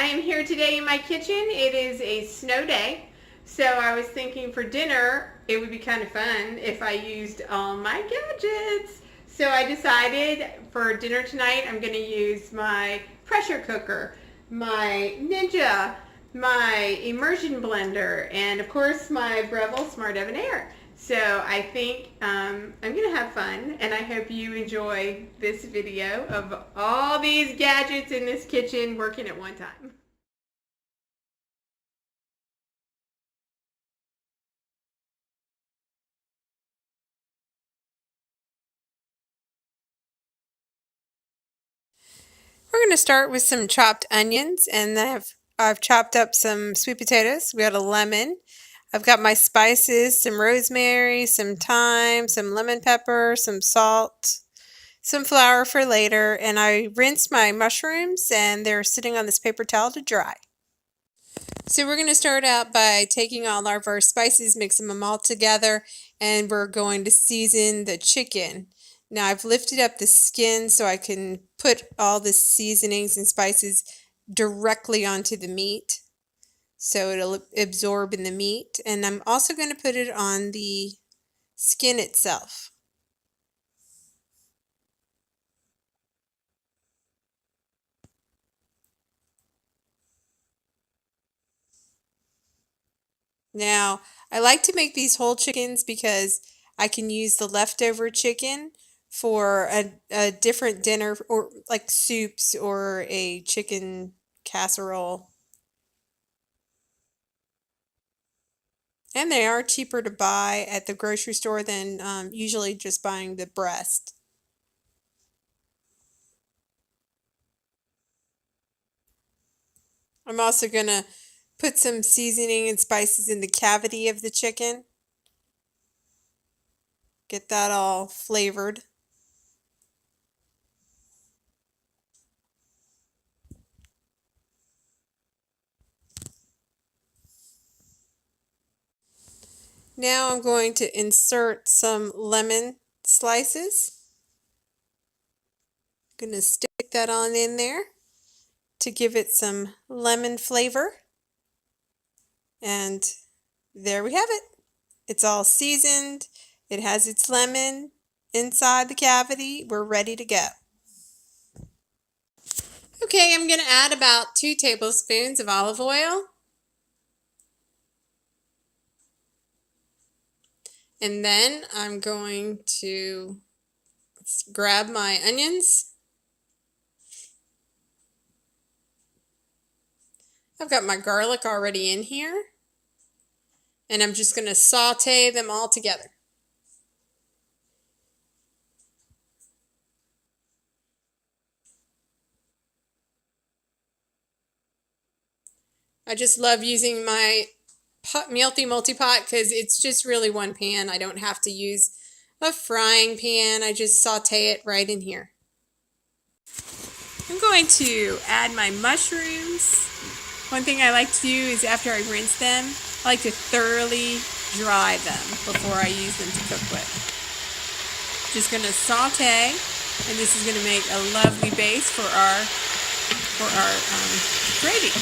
am here today in my kitchen. It is a snow day, so I was thinking for dinner it would be kind of fun if I used all my gadgets. So I decided for dinner tonight I'm going to use my pressure cooker, my Ninja, my Immersion Blender, and of course my Breville Smart Oven Air. So I think I'm going to have fun, and I hope you enjoy this video of all these gadgets in this kitchen working at one time. We're going to start with some chopped onions, and I've chopped up some sweet potatoes. We got a lemon. I've got my spices, some rosemary, some thyme, some lemon pepper, some salt, some flour for later, and I rinsed my mushrooms and they're sitting on this paper towel to dry. So we're going to start out by taking all of our spices, mixing them all together, and we're going to season the chicken. Now I've lifted up the skin so I can put all the seasonings and spices directly onto the meat, so it'll absorb in the meat. And I'm also going to put it on the skin itself. Now, I like to make these whole chickens because I can use the leftover chicken for a different dinner, or like soups or a chicken casserole. And they are cheaper to buy at the grocery store than usually just buying the breast. I'm also going to put some seasoning and spices in the cavity of the chicken. Get that all flavored. Now I'm going to insert some lemon slices. I'm going to stick that on in there to give it some lemon flavor. And there we have it. It's all seasoned. It has its lemon inside the cavity. We're ready to go. Okay, I'm going to add about 2 tablespoons of olive oil. And then I'm going to grab my onions. I've got my garlic already in here. And I'm just going to saute them all together. I just love using my Mealthy Multipot because it's just really one pan. I don't have to use a frying pan. I just saute it right in here. I'm going to add my mushrooms. One thing I like to do is after I rinse them, I like to thoroughly dry them before I use them to cook with. Just going to saute, and this is going to make a lovely base for our gravy.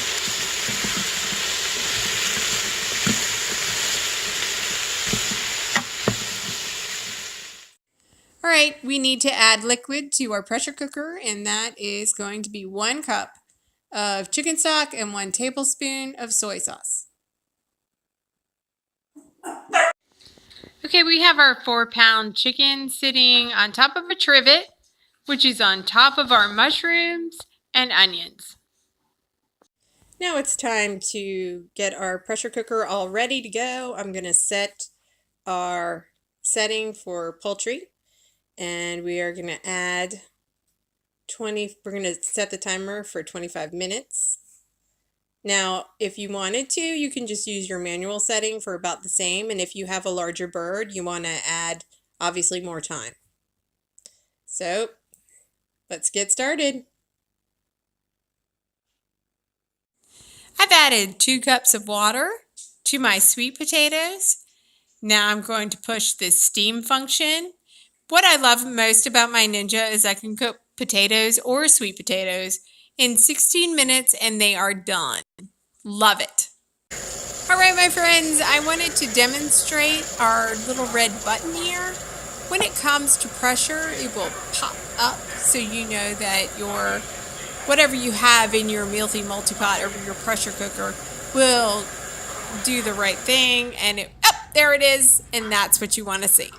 All right, we need to add liquid to our pressure cooker, and that is going to be 1 cup of chicken stock and 1 tablespoon of soy sauce. Okay, we have our 4-pound chicken sitting on top of a trivet, which is on top of our mushrooms and onions. Now it's time to get our pressure cooker all ready to go. I'm going to set our setting for poultry. And we are going to add we're going to set the timer for 25 minutes. Now, if you wanted to, you can just use your manual setting for about the same. And if you have a larger bird, you want to add, obviously, more time. So, let's get started. I've added 2 cups of water to my sweet potatoes. Now I'm going to push the steam function. What I love most about my Ninja is I can cook potatoes or sweet potatoes in 16 minutes and they are done. Love it. All right, my friends, I wanted to demonstrate our little red button here. When it comes to pressure, it will pop up so you know that your whatever you have in your Mealthy Multipot or your pressure cooker will do the right thing, and there it is, and that's what you want to see.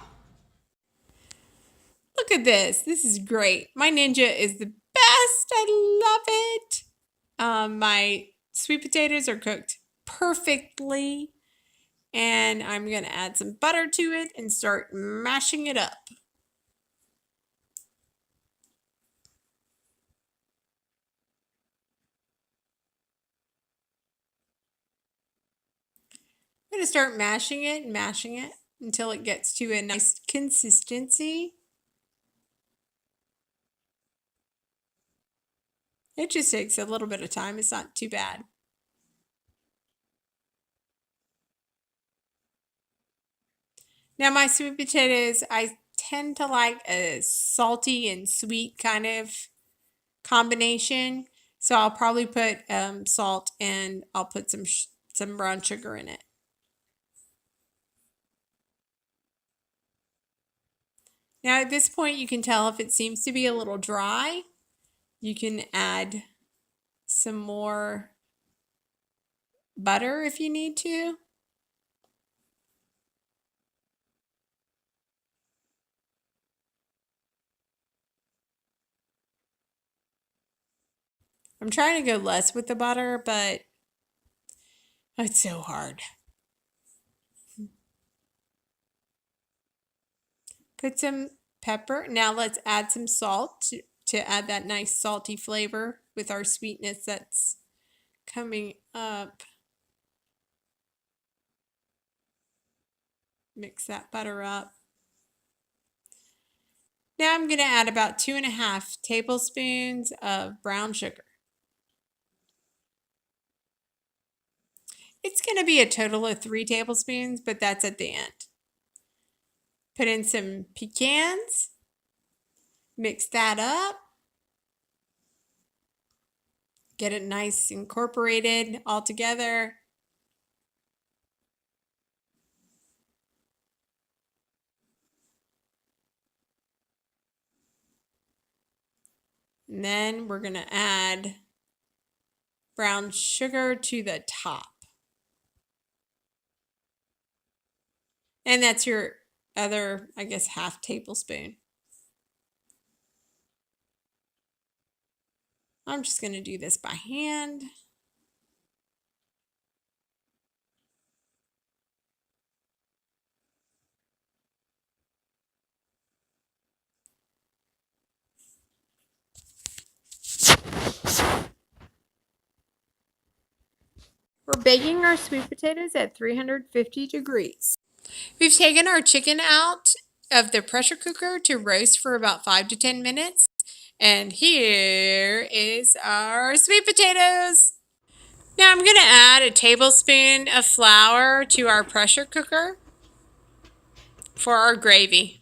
Look at this. This is great. My Ninja is the best. I love it. My sweet potatoes are cooked perfectly, and I'm going to add some butter to it and start mashing it up. I'm going to start mashing it until it gets to a nice consistency. It just takes a little bit of time. It's not too bad. Now my sweet potatoes, I tend to like a salty and sweet kind of combination. So I'll probably put salt, and I'll put some brown sugar in it. Now at this point you can tell if it seems to be a little dry. You can add some more butter if you need to. I'm trying to go less with the butter, but it's so hard. Put some pepper. Now let's add some salt to add that nice salty flavor with our sweetness that's coming up. Mix that butter up. Now I'm going to add about 2.5 tablespoons of brown sugar. It's going to be a total of 3 tablespoons, but that's at the end. Put in some pecans. Mix that up. Get it nice incorporated all together. And then we're going to add brown sugar to the top. And that's your other, I guess, 1/2 tablespoon. I'm just going to do this by hand. We're baking our sweet potatoes at 350 degrees. We've taken our chicken out of the pressure cooker to roast for about 5 to 10 minutes. And here is our sweet potatoes. Now I'm going to add a tablespoon of flour to our pressure cooker for our gravy.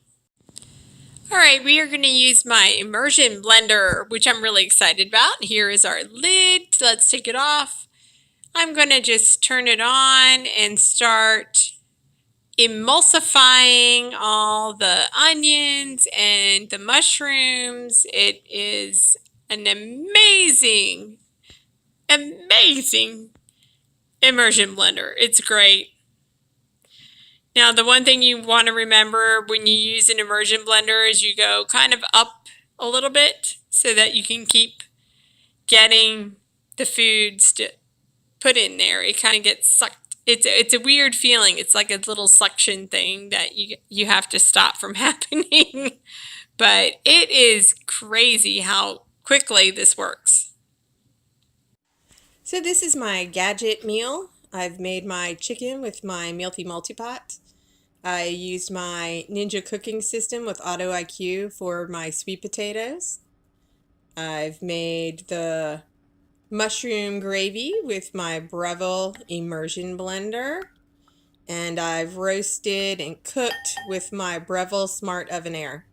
All right, we are going to use my immersion blender, which I'm really excited about. Here is our lid. Let's take it off. I'm going to just turn it on and start emulsifying all the onions and the mushrooms. It is an amazing immersion blender. It's great. Now, the one thing you want to remember when you use an immersion blender is you go kind of up a little bit so that you can keep getting the foods to put in there. It kind of gets sucked. It's a weird feeling. It's like a little suction thing that you have to stop from happening. But it is crazy how quickly this works. So this is my gadget meal. I've made my chicken with my Mealthy Multipot. I used my Ninja cooking system with Auto IQ for my sweet potatoes. I've made the mushroom gravy with my Breville Immersion Blender. And I've roasted and cooked with my Breville Smart Oven Air.